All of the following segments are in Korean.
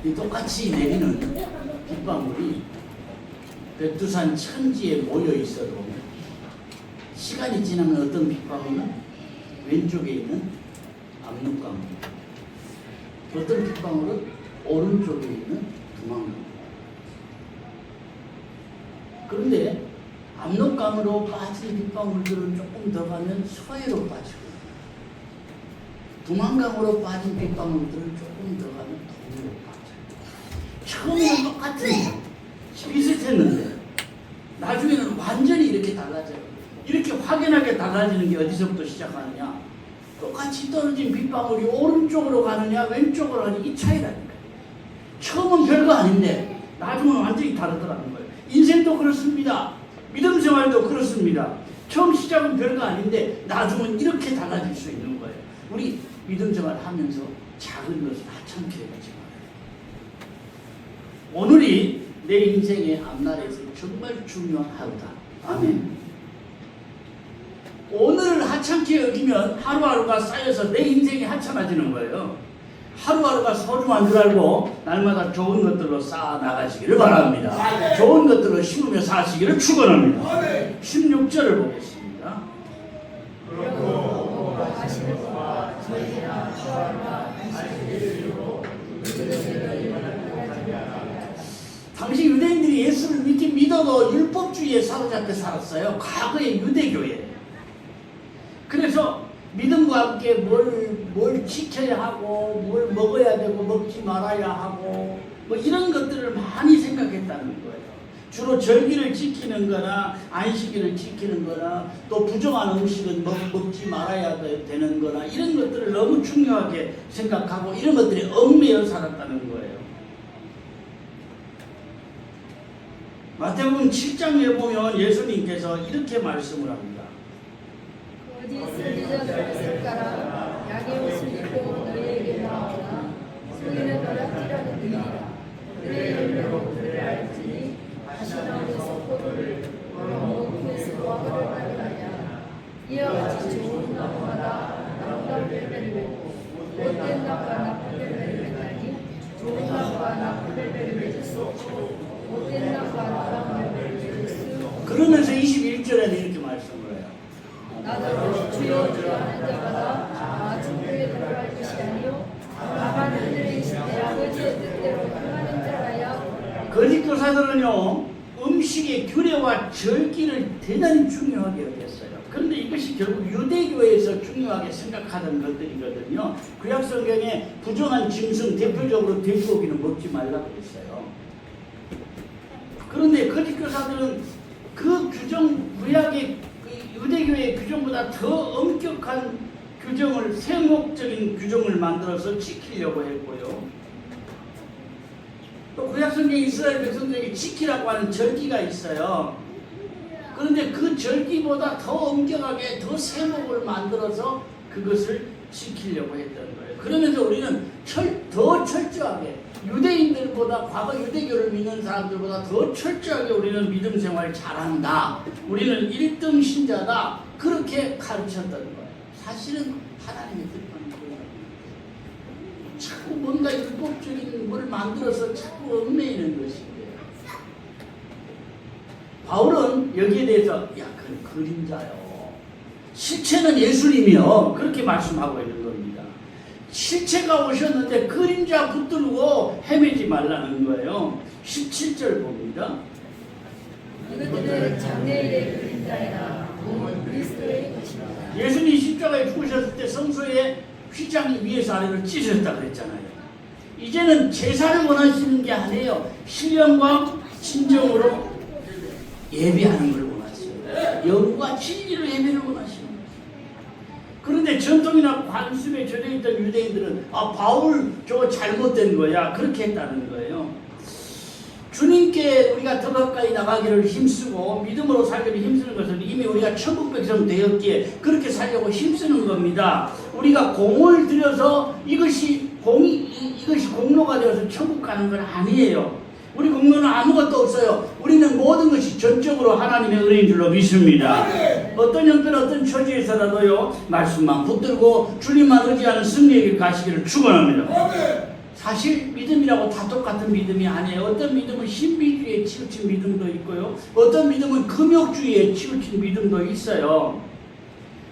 이 똑같이 내리는 빗방울이 백두산 천지에 모여 있어도 시간이 지나면 어떤 빗방울은 왼쪽에 있는 압록강물, 어떤 빗방울은 오른쪽에 있는 두만강. 그런데 압록강으로 빠진 빗방울들은 조금 더 가면 서해로 빠지고, 두만강으로 빠진 빗방울들은 조금 더 가면 동해로 빠져요. 처음에는 똑같은 비슷했는데 나중에는 완전히 이렇게 달라져요. 이렇게 확연하게 달라지는 게 어디서부터 시작하느냐? 똑같이 떨어진 빗방울이 오른쪽으로 가느냐 왼쪽으로 가느냐, 이 차이라니까요. 처음은 별거 아닌데 나중은 완전히 다르더라는 거예요. 인생도 그렇습니다. 믿음 생활도 그렇습니다. 처음 시작은 별거 아닌데 나중은 이렇게 달라질 수 있는 거예요. 우리 믿음 생활 하면서 작은 것을 하찮게 하지 말아요. 오늘이 내 인생의 앞날에서 정말 중요한 하루다. 아멘. 오늘을 하찮게 여기면 하루하루가 쌓여서 내 인생이 하찮아지는 거예요. 하루하루가 소중한 줄 알고 날마다 좋은 것들로 쌓아 나가시기를 바랍니다. 좋은 것들로 심으며 사시기를 축원합니다. 16절을 보겠습니다. 그렇고 하시는 것과 저희나 주와 당시 유대인들이 예수를 믿어도 율법주의에 사로잡혀 살았어요. 과거의 유대교에. 그래서 믿음과 함께 뭘 지켜야 하고 뭘 먹어야 되고 먹지 말아야 하고 뭐 이런 것들을 많이 생각했다는 거예요. 주로 절기를 지키는 거나 안식일을 지키는 거나 또 부정한 음식은 먹지 말아야 되는 거나 이런 것들을 너무 중요하게 생각하고 이런 것들이 얽매여 살았다는 거예요. 마태복음 7장에 보면 예수님께서 이렇게 말씀을 합니다. 어디 선지자들을 쓸까라 양의 옷을 입고 너희에게 나오나 속이는 노략질하는 들이라 그의 열매로 그를 알지니 가시나무에서 포도를 원목에서 와그를 가르느냐 이와 같이 좋은 나무마다 나무다른 열매를 맺고 못된 나무가 나쁜 열매를 맺나니 좋은 나무가 나쁜 열매를 맺을 수 없고 못된 나무가 나쁜 열매를 맺을 수 없고. 그러면서 21절에는 이렇게 말씀을 해요. 나도 주여 주여 하는 자마다 천국에 들어갈 것이 아니요 다만 하늘에 계신 내 아버지의 뜻대로 행하는 자라야. 거짓 교사들은요 음식의 규례와 절기를 대단히 중요하게 여겼어요. 그런데 이것이 결국 유대교에서 중요하게 생각하던 것들이거든요. 구약성경에 부정한 짐승 대표적으로 돼지고기는 먹지 말라고 했어요. 그런데 거짓 교사들은 그 규정, 구약의 유대교의 규정보다 더 엄격한 규정을, 세목적인 규정을 만들어서 지키려고 했고요. 또 구약성경 이스라엘 백성들에게 지키라고 하는 절기가 있어요. 그런데 그 절기보다 더 엄격하게 더 세목을 만들어서 그것을 지키려고 했던 거예요. 그러면서 우리는 더 철저하게 유대인들보다, 과거 유대교를 믿는 사람들보다 더 철저하게 우리는 믿음 생활을 잘한다, 우리는 1등 신자다, 그렇게 가르쳤던 거예요. 사실은 하나님의 뜻만 그래요. 자꾸 뭔가 율법적인 걸 만들어서 자꾸 얽매이는 것이에요. 바울은 여기에 대해서 그건 그림자요, 실체는 예수님이요, 그렇게 말씀하고 있는 겁니다. 실체가 오셨는데 그림자 붙들고 헤매지 말라는 거예요. 17절 봅니다. 이것들은 장래일의 그림자이나 몸은 그리스도의 것이다. 예수님이 십자가에 죽으셨을 때 성소에 휘장이 위에서 아래로 찢어졌다고 그랬잖아요. 이제는 제사를 원하시는 게 아니에요. 신령과 진정으로 예배하는 걸 원하세요. 영과 진리로 예배를 원하시는 거예요. 그런데 전통이나 관습에 젖어있던 유대인들은 바울 저거 잘못된 거야, 그렇게 했다는 거예요. 주님께 우리가 더 가까이 나가기를 힘쓰고 믿음으로 살기를 힘쓰는 것은 이미 우리가 천국 백성 되었기에 그렇게 살려고 힘쓰는 겁니다. 우리가 공을 들여서 이것이 공로가 되어서 천국 가는 건 아니에요. 우리 공로는 아무것도 없어요. 우리는 모든 것이 전적으로 하나님의 은혜인 줄로 믿습니다. 어떤 형편 어떤 처지에서라도요 말씀만 붙들고 주님만 의지하는 승리에게 가시기를 축원합니다. 사실 믿음이라고 다 똑같은 믿음이 아니에요. 어떤 믿음은 신비주의에 치우친 믿음도 있고요. 어떤 믿음은 금욕주의에 치우친 믿음도 있어요.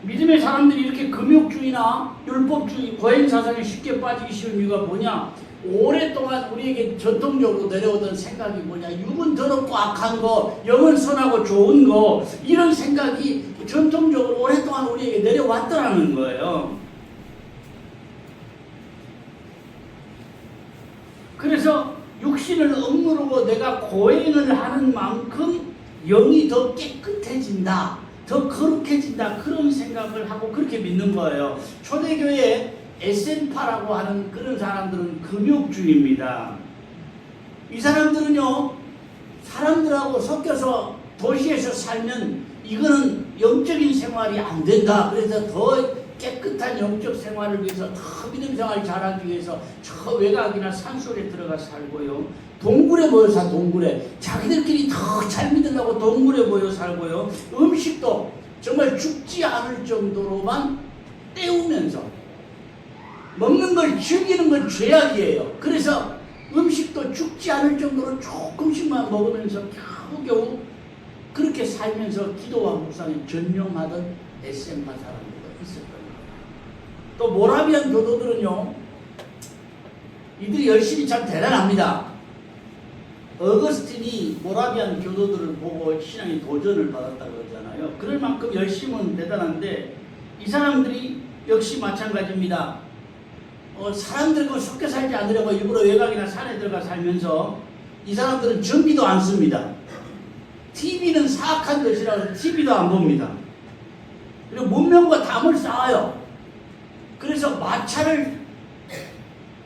믿음의 사람들이 이렇게 금욕주의나 율법주의, 고행사상에 쉽게 빠지기 쉬운 이유가 뭐냐? 오랫동안 우리에게 전통적으로 내려오던 생각이 뭐냐? 육은 더럽고 악한 거, 영은 선하고 좋은 거, 이런 생각이 전통적으로 오랫동안 우리에게 내려왔더라는 거예요. 그래서 육신을 억누르고 내가 고행을 하는 만큼 영이 더 깨끗해진다, 더 거룩해진다, 그런 생각을 하고 그렇게 믿는 거예요. 초대교회 에센파라고 하는 그런 사람들은 금욕주의입니다. 이 사람들은요, 사람들하고 섞여서 도시에서 살면 이거는 영적인 생활이 안 된다. 그래서 더 깨끗한 영적 생활을 위해서, 더 믿음 생활을 잘하기 위해서 저 외곽이나 산속에 들어가 살고요. 동굴에 모여 사, 동굴에. 자기들끼리 더 잘 믿으려고 동굴에 모여 살고요. 음식도 정말 죽지 않을 정도로만 때우면서, 먹는 걸 즐기는 건 죄악이에요. 그래서 음식도 죽지 않을 정도로 조금씩만 먹으면서 겨우겨우 그렇게 살면서 기도와 묵상에 전념하던 에센파 사람들도 있었던 거예요. 또 모라비안 교도들은요, 이들이 열심히 참 대단합니다. 어거스틴이 모라비안 교도들을 보고 신앙의 도전을 받았다고 그러잖아요. 그럴 만큼 열심은 대단한데, 이 사람들이 역시 마찬가지입니다. 사람들과 섞여 살지 않으려고 일부러 외곽이나 산에 들어가 살면서 이 사람들은 전기도 안 씁니다. TV는 사악한 것이라서 TV도 안 봅니다. 그리고 문명과 담을 쌓아요. 그래서 마차를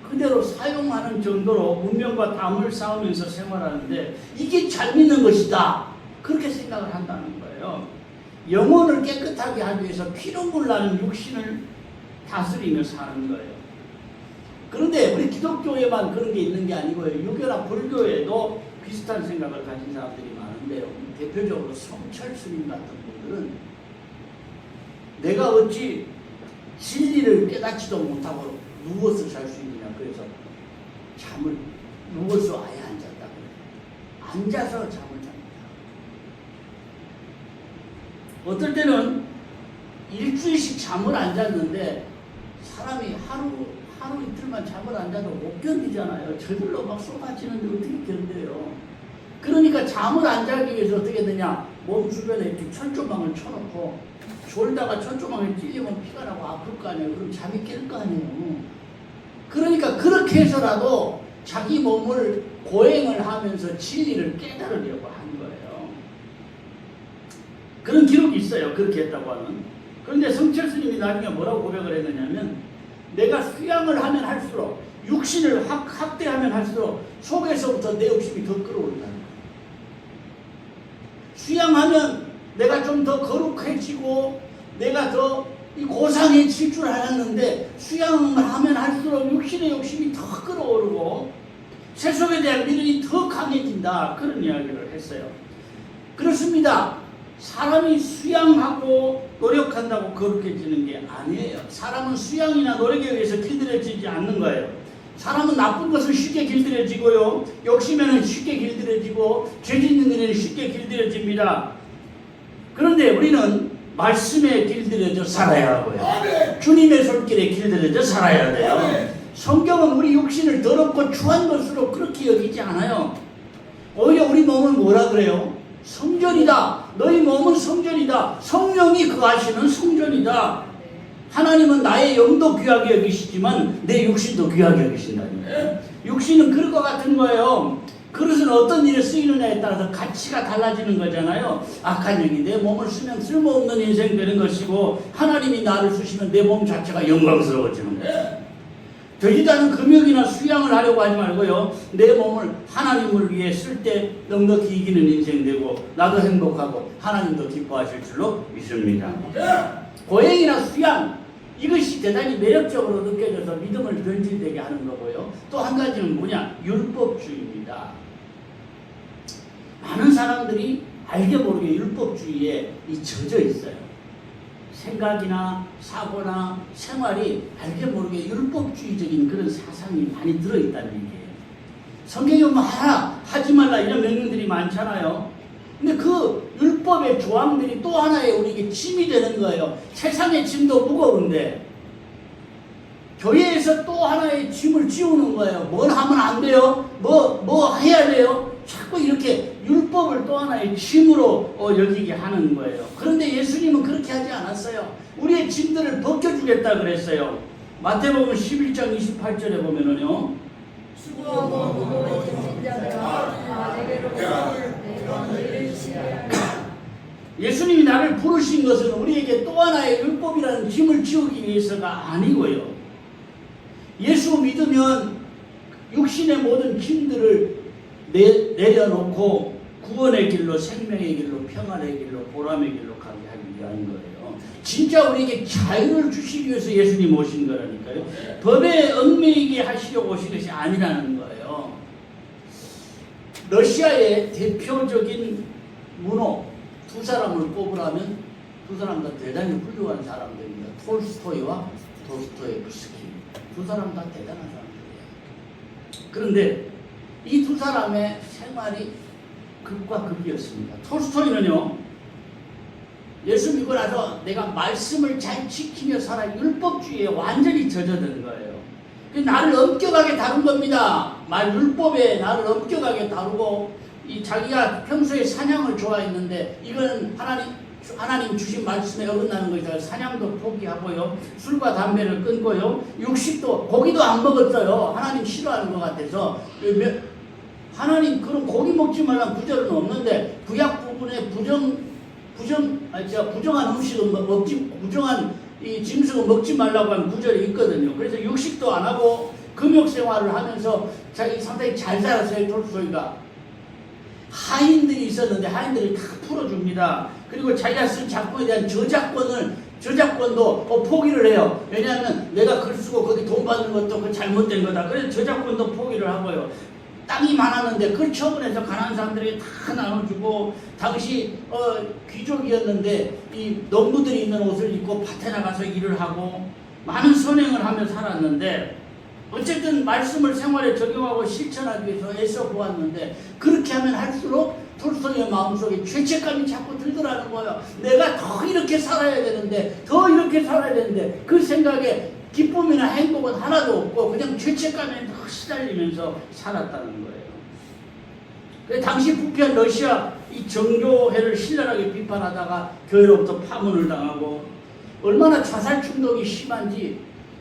그대로 사용하는 정도로 문명과 담을 쌓으면서 생활하는데, 이게 잘 믿는 것이다, 그렇게 생각을 한다는 거예요. 영혼을 깨끗하게 하기 위해서 피눈물 나는 육신을 다스리며 사는 거예요. 그런데 우리 기독교에만 그런 게 있는 게 아니고요. 유교나 불교에도 비슷한 생각을 가진 사람들이 많은데요. 대표적으로 성철 스님 같은 분들은 내가 어찌 진리를 깨닫지도 못하고 누워서 잘 수 있느냐. 그래서 잠을 누워서 아예 앉았다 그래요. 앉아서 잠을 잡니다. 어떨 때는 일주일씩 잠을 안 잤는데, 사람이 하루 이틀만 잠을 안 자도 못 견디잖아요. 저절로 막 쏟아지는데 어떻게 견뎌요. 그러니까 잠을 안 자기 위해서 어떻게 되냐, 몸 주변에 이렇게 철조망을 쳐놓고 졸다가 철조망에 찔리면 피가 나고 아플 거 아니에요. 그럼 잠이 깰 거 아니에요. 그러니까 그렇게 해서라도 자기 몸을 고행을 하면서 진리를 깨달으려고 한 거예요. 그런 기록이 있어요. 그렇게 했다고 하는. 그런데 성철 스님이 나중에 뭐라고 고백을 했느냐면, 내가 수양을 하면 할수록, 육신을 학대하면 할수록 속에서부터 내 욕심이 더 끌어오른다는 거예요. 수양하면 내가 좀 더 거룩해지고 내가 더 고상해질 줄 알았는데, 수양을 하면 할수록 육신의 욕심이 더 끌어오르고 세속에 대한 믿음이 더 강해진다, 그런 이야기를 했어요. 그렇습니다. 사람이 수양하고 노력한다고 거룩해지는 게 아니에요. 사람은 수양이나 노력에 의해서 길들여지지 않는 거예요. 사람은 나쁜 것은 쉽게 길들여지고요, 욕심에는 쉽게 길들여지고, 죄 짓는 일에는 쉽게 길들여집니다. 그런데 우리는 말씀에 길들여져 살아야 하고요, 주님의 손길에 길들여져 살아야 돼요. 성경은 우리 육신을 더럽고 추한 것으로 그렇게 여기지 않아요. 오히려 우리 몸을 뭐라 그래요? 성전이다. 너희 몸은 성전이다. 성령이 거하시는 성전이다. 하나님은 나의 영도 귀하게 여기시지만 내 육신도 귀하게 여기신다니. 육신은 그릇과 같은 거예요. 그릇은 어떤 일에 쓰이느냐에 따라서 가치가 달라지는 거잖아요. 악한 영이 내 몸을 쓰면 쓸모없는 인생 되는 것이고, 하나님이 나를 쓰시면 내 몸 자체가 영광스러워지는 거예요. 되지도 않은 금욕이나 수양을 하려고 하지 말고요, 내 몸을 하나님을 위해 쓸 때 넉넉히 이기는 인생 되고 나도 행복하고 하나님도 기뻐하실 줄로 믿습니다. 고행이나 수양, 이것이 대단히 매력적으로 느껴져서 믿음을 변질되게 하는 거고요. 또 한 가지는 뭐냐? 율법주의입니다. 많은 사람들이 알게 모르게 율법주의에 젖어 있어요. 생각이나 사고나 생활이 알게 모르게 율법주의적인 그런 사상이 많이 들어있다는 얘기예요. 성경에 보면 하라, 하지 말라 이런 명령들이 많잖아요. 근데 그 율법의 조항들이 또 하나의 우리에게 짐이 되는 거예요. 세상의 짐도 무거운데 교회에서 또 하나의 짐을 지우는 거예요. 뭘 하면 안 돼요? 뭐 해야 돼요? 자꾸 이렇게 율법을 또 하나의 짐으로 여기게 하는 거예요. 그런데 예수님은 그렇게 하지 않았어요. 우리의 짐들을 벗겨주겠다 그랬어요. 마태복음 11장 28절에 보면은요. 수고하고 무거운 짐진 자들아 내게로 오라 내가 너희를 시리하리라. 예수님이 나를 부르신 것은 우리에게 또 하나의 율법이라는 짐을 지우기 위해서가 아니고요. 예수 믿으면 육신의 모든 짐들을 내려놓고 구원의 길로, 생명의 길로, 평안의 길로, 보람의 길로 가게 하기 위한 거예요. 진짜 우리에게 자유를 주시기 위해서 예수님 오신 거라니까요. 법에 얽매이게 하시려고 오신 것이 아니라는 거예요. 러시아의 대표적인 문호 두 사람을 꼽으라면 두 사람 다 대단히 훌륭한 사람들입니다. 톨스토이와 도스토옙스키. 두 사람 다 대단한 사람들이에요. 그런데 이 두 사람의 생활이 극과 극이었습니다. 톨스토이는요, 예수 믿고 나서 내가 말씀을 잘 지키며 살아 율법주의에 완전히 젖어든 거예요. 나를 엄격하게 다룬 겁니다. 율법에 나를 엄격하게 다루고 이 자기가 평소에 사냥을 좋아했는데 이건 하나님 주신 말씀에 어긋나는 것이다. 사냥도 포기하고요. 술과 담배를 끊고요. 육식도 고기도 안 먹었어요. 하나님 싫어하는 것 같아서. 하나님 그런 고기 먹지 말라는 구절은 없는데 구약 부분에 부정한 음식은 부정한 이 짐승은 먹지 말라고 하는 구절이 있거든요. 그래서 육식도 안 하고 금욕 생활을 하면서 자기 상당히 잘 살았어요. 톨스토이가. 하인들이 있었는데 하인들이 다 풀어줍니다. 그리고 자기가 쓴 작품에 대한 저작권도 포기를 해요. 왜냐하면 내가 글 쓰고 거기 돈 받는 것도 그 잘못된 거다. 그래서 저작권도 포기를 하고요. 땅이 많았는데 그걸 처분해서 가난한 사람들에게 다 나눠주고, 당시 귀족이었는데 이 농부들이 입는 옷을 입고 밭에 나가서 일을 하고 많은 선행을 하며 살았는데, 어쨌든 말씀을 생활에 적용하고 실천하기 위해서 애써 보았는데, 그렇게 하면 할수록 톨스토이의 마음속에 죄책감이 자꾸 들더라는 거예요. 내가 더 이렇게 살아야 되는데, 더 이렇게 살아야 되는데, 그 생각에 기쁨이나 행복은 하나도 없고 그냥 죄책감에 더 시달리면서 살았다는 거예요. 그래서 당시 부패한 러시아 이 정교회를 신랄하게 비판하다가 교회로부터 파문을 당하고, 얼마나 자살 충동이 심한지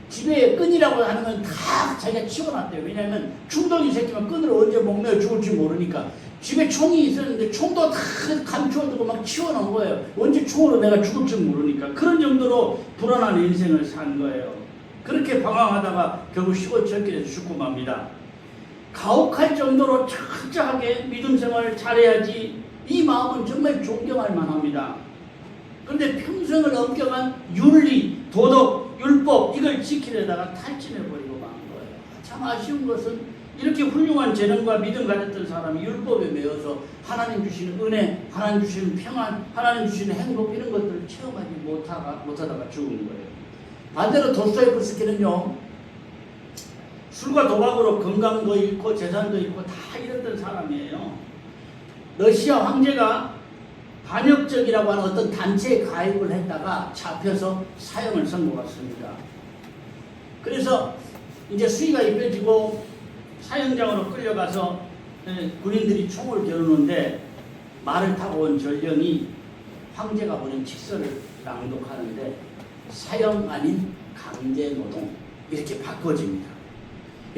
집에 끈이라고 하는 건 다 자기가 치워놨대요. 왜냐하면 충동이 생기면 끈을 언제 목매어 죽을지 모르니까. 집에 총이 있었는데 총도 다 감추어두고 막 치워놓은 거예요. 언제 총으로 내가 죽을지 모르니까. 그런 정도로 불안한 인생을 산 거예요. 그렇게 방황하다가 결국 시골 철길에서 죽고 맙니다. 가혹할 정도로 철저하게 믿음 생활을 잘해야지 이 마음은 정말 존경할 만합니다. 그런데 평생을 엄격한 윤리, 도덕, 율법 이걸 지키려다가 탈진해버리고 만 거예요. 참 아쉬운 것은 이렇게 훌륭한 재능과 믿음 가졌던 사람이 율법에 매여서 하나님 주시는 은혜, 하나님 주시는 평안, 하나님 주시는 행복 이런 것들을 체험하지 못하다가 죽은 거예요. 반대로 도스토옙스키는요, 술과 도박으로 건강도 잃고 재산도 잃고 다 잃었던 사람이에요. 러시아 황제가 반역적이라고 하는 어떤 단체에 가입을 했다가 잡혀서 사형을 선고받습니다. 그래서 이제 수위가 입혀지고 사형장으로 끌려가서 군인들이 총을 겨누는데, 말을 타고 온 전령이 황제가 보낸 칙서를 낭독하는데 사형 아닌 강제노동 이렇게 바꿔집니다.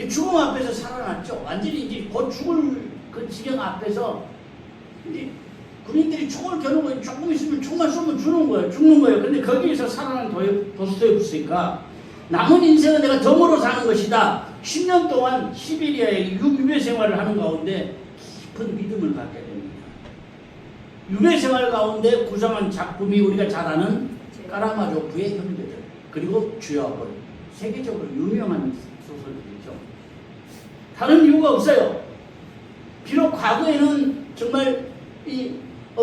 죽음 앞에서 살아났죠. 완전히 이제 곧 죽을 그 지경 앞에서 이제 군인들이 총을 겨누고 조금 있으면 총만 쏘면 죽는 거예요. 근데 거기에서 살아난 도스토옙스키가 남은 인생은 내가 덤으로 사는 것이다. 10년 동안 시베리아에 유배 생활을 하는 가운데 깊은 믿음을 갖게 됩니다. 유배 생활 가운데 구성한 작품이 우리가 잘 아는 까라마조프의 형제들, 그리고 쥐와벌, 세계적으로 유명한 소설들이죠. 다른 이유가 없어요. 비록 과거에는 정말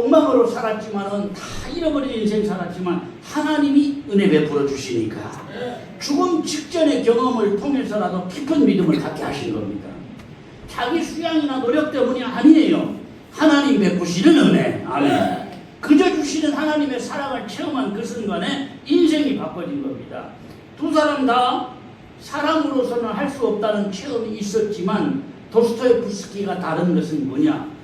엉망으로 살았지만은 다 잃어버린 인생 살았지만 하나님이 은혜 베풀어 주시니까 죽음 직전의 경험을 통해서라도 깊은 믿음을 갖게 하신 겁니다. 자기 수양이나 노력 때문이 아니에요. 하나님 베푸시는 은혜. 아멘. 그저 주시는 하나님의 사랑을 체험한 그 순간에 인생이 바꿔진 겁니다. 두 사람 다 사람으로서는 할 수 없다는 체험이 있었지만 도스토옙스키가 다른 것은 뭐냐?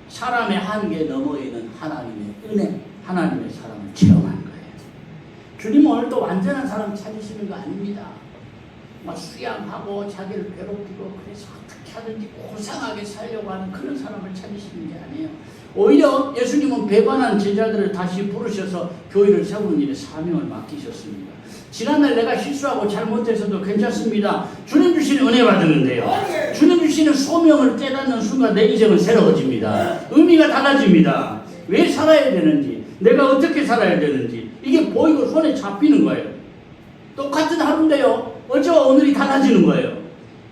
사람의 한계 너머에 있는 하나님의 은혜, 하나님의 사랑을 체험한 거예요. 주님 오늘도 완전한 사람 찾으시는 거 아닙니다. 막 수양하고 자기를 괴롭히고 그래서 어떻게 하든지 고상하게 살려고 하는 그런 사람을 찾으시는 게 아니에요. 오히려 예수님은 배반한 제자들을 다시 부르셔서 교회를 세우는 일에 사명을 맡기셨습니다. 지난날 내가 실수하고 잘못해서도 괜찮습니다. 주님 주시는 은혜 받으는데요. 주님 주시는 소명을 깨닫는 순간 내 인생은 새로워집니다. 의미가 달라집니다. 왜 살아야 되는지, 내가 어떻게 살아야 되는지 이게 보이고 손에 잡히는 거예요. 똑같은 하루인데요. 어제와 오늘이 달라지는 거예요.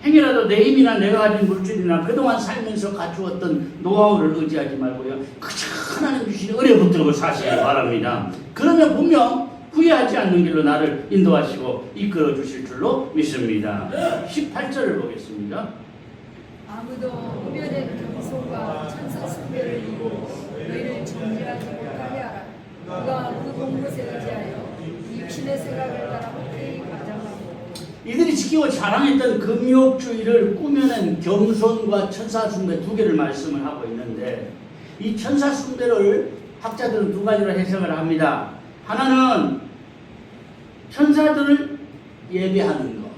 행여라도 내 힘이나 내가 가진 물질이나 그동안 살면서 갖추었던 노하우를 의지하지 말고요. 그저 하나님 주시는 은혜 붙들고 사시기 바랍니다. 그러면 분명 후회하지 않는 길로 나를 인도하시고 이끌어 주실 줄로 믿습니다. 18절을 보겠습니다. 아무도 후련된 겸손과 천사 숭배를 이루고 너희를 정죄하지 못하게 하라. 그가 그 공못에 의지하여 육신의 생각을 따라 헛되이 가장하고 이들이 지키고 자랑했던 금욕주의를 꾸며낸 겸손과 천사 숭배 두 개를 말씀을 하고 있는데 이 천사 숭배를 학자들은 두 가지로 해석을 합니다. 하나는 천사들을 예배하는 것,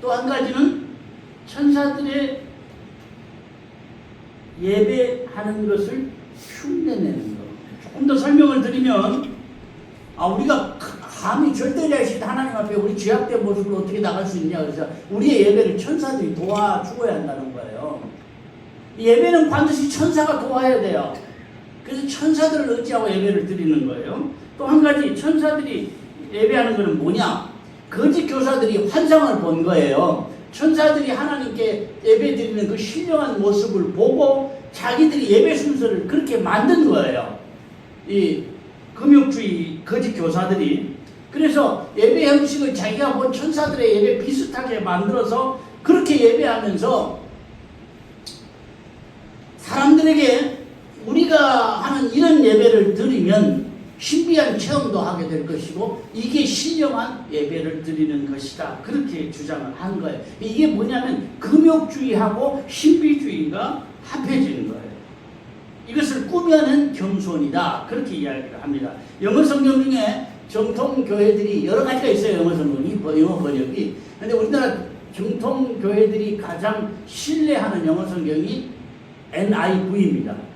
또 한 가지는 천사들의 예배하는 것을 흉내내는 것. 조금 더 설명을 드리면 우리가 감히 절대자이신 하나님 앞에 우리 죄악된 모습으로 어떻게 나갈 수 있냐. 그래서 우리의 예배를 천사들이 도와주어야 한다는 거예요. 예배는 반드시 천사가 도와야 돼요. 그래서 천사들을 의지하고 예배를 드리는 거예요. 또 한 가지 천사들이 예배하는 것은 뭐냐? 거짓 교사들이 환상을 본 거예요. 천사들이 하나님께 예배 드리는 그 신령한 모습을 보고 자기들이 예배 순서를 그렇게 만든 거예요. 이 금욕주의 거짓 교사들이. 그래서 예배 형식을 자기가 본 천사들의 예배 비슷하게 만들어서 그렇게 예배하면서 사람들에게 우리가 하는 이런 예배를 드리면 신비한 체험도 하게 될 것이고 이게 신령한 예배를 드리는 것이다. 그렇게 주장을 한 거예요. 이게 뭐냐면 금욕주의하고 신비주의가 합해지는 거예요. 이것을 꾸며낸 겸손이다. 그렇게 이야기를 합니다. 영어 성경 중에 정통 교회들이 여러 가지가 있어요. 영어 성경이, 영어 번역이. 근데 우리나라 정통 교회들이 가장 신뢰하는 영어 성경이 NIV입니다.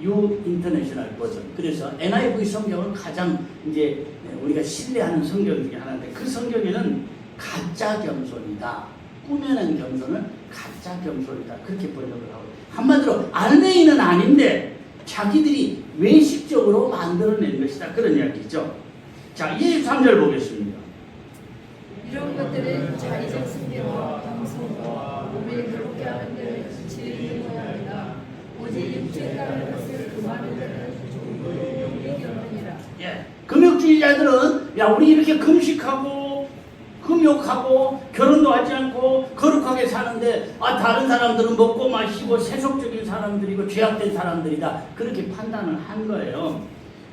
New International Version. 그래서 NIV 성경은 가장 이제 우리가 신뢰하는 성경 중에 하나인데 그 성경에는 가짜 겸손이다. 꾸며낸 겸손을 가짜 겸손이다. 그렇게 번역을 하고 한마디로 알맹이는 아닌데 자기들이 외식적으로 만들어낸 것이다. 그런 이야기죠. 자, 23절 보겠습니다. 이런 것들은 자의적 숭배와 겸손과 몸에 괴롭게 하는 데를 지혜있는 모양이다. 오직 육체에 따른 것을 금하는 데는 종교의 경륜이라. 예, 금욕주의자들은 야 우리 이렇게 금식하고 금욕하고 결혼도 하지 않고 거룩하게 사는데 다른 사람들은 먹고 마시고 세속적인 사람들이고 죄악된 사람들이다. 그렇게 판단을 한 거예요.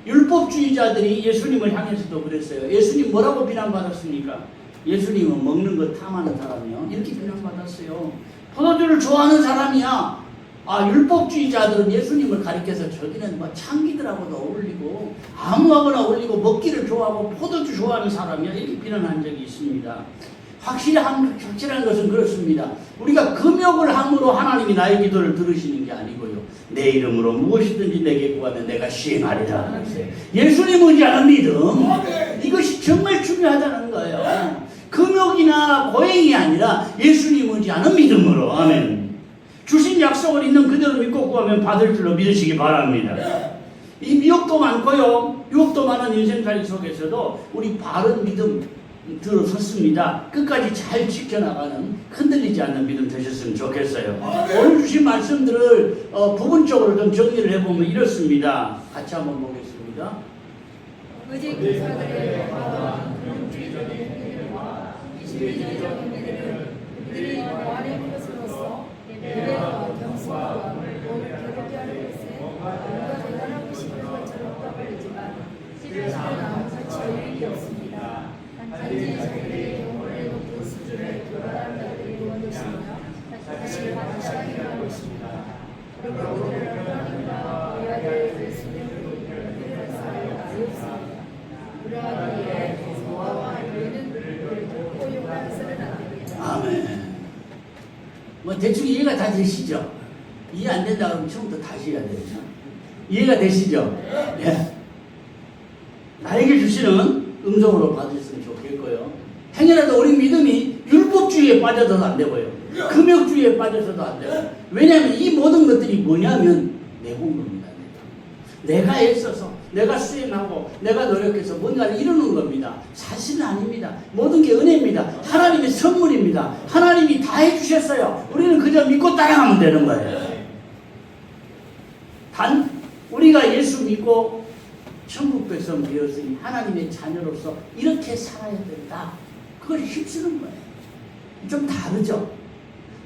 율법주의자들이 예수님을 향해서도 그랬어요. 예수님 뭐라고 비난받았습니까? 예수님은 먹는 거 탐하는 사람이요. 이렇게 비난받았어요. 포도주를 좋아하는 사람이야. 율법주의자들은 예수님을 가리켜서 저기는 뭐 창기들하고도 어울리고 아무하고나 어울리고 먹기를 좋아하고 포도주 좋아하는 사람이야. 이렇게 비난한 적이 있습니다. 확실한 것은 그렇습니다. 우리가 금욕을 함으로 하나님이 나의 기도를 들으시는 게 아니고요. 내 이름으로 무엇이든지 내게 구하면 내가 시행하리라 그랬어요. 예수님 의지하는 믿음, 이것이 정말 중요하다는 거예요. 금욕이나 고행이 아니라 예수님 의지하는 믿음으로. 아멘. 주신 약속을 있는 그대로 믿고 구하면 받을 줄로 믿으시기 바랍니다. 이 미혹도 많고요. 유혹도 많은 인생살이 속에서도 우리 바른 믿음, 들어섰습니다. 끝까지 잘 지켜나가는 흔들리지 않는 믿음 되셨으면 좋겠어요. 오늘 주신 말씀들을 부분적으로 좀 정리를 해보면 이렇습니다. 같이 한번 보겠습니다. 어제 교사들의 영화와 금융주의적인 행위들과 신비주의적인 행위들을 그들이 보완하는 것으로서 예배와 경수와 몸을 괴롭게 하는 것에 뭔가 대단하고 싶은 것처럼 떠보이지만 실은 아무같이 의미가 없습니다. 단지 자기들의 영혼의 높은 수준에 도달한 자들이 이루는 것이며 다시 하기만 것입니다. 그리고 그들은 하나님과 의아들 예수님을 연결할 사람이 아니 없습니다. 그러하기에 성화와 예배는 결코 용납해서는 안 됩니다. 아멘. 뭐 대충 이해가 다 되시죠? 이해 안 된다 그러면 처음부터 다시 해야 되죠. 이해가 되시죠? 예. 나에게 주시는 음성으로 받으셨으면 좋겠고요. 행여라도 우리 믿음이 율법주의에 빠져서도 안 되고요. 금욕주의에 빠져서도 안 되고요. 왜냐하면 이 모든 것들이 뭐냐면 내 공부입니다. 내가 애써서 내가 수행하고 내가 노력해서 뭔가를 이루는 겁니다. 사실은 아닙니다. 모든 게 은혜입니다. 하나님의 선물입니다. 하나님이 다 해주셨어요. 우리는 그저 믿고 따라가면 되는 거예요. 단 우리가 예수 믿고 천국 백성 되었으니 하나님의 자녀로서 이렇게 살아야 된다. 그걸 힘쓰는 거예요. 좀 다르죠?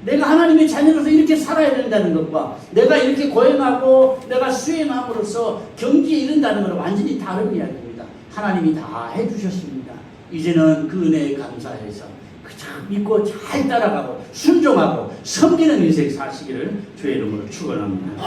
내가 하나님의 자녀로서 이렇게 살아야 된다는 것과 내가 이렇게 고행하고 내가 수행함으로써 경지에 이른다는 것은 완전히 다른 이야기입니다. 하나님이 다 해주셨습니다. 이제는 그 은혜에 감사해서 그저 믿고 잘 따라가고 순종하고 섬기는 인생 사시기를 주의 이름으로 축원합니다.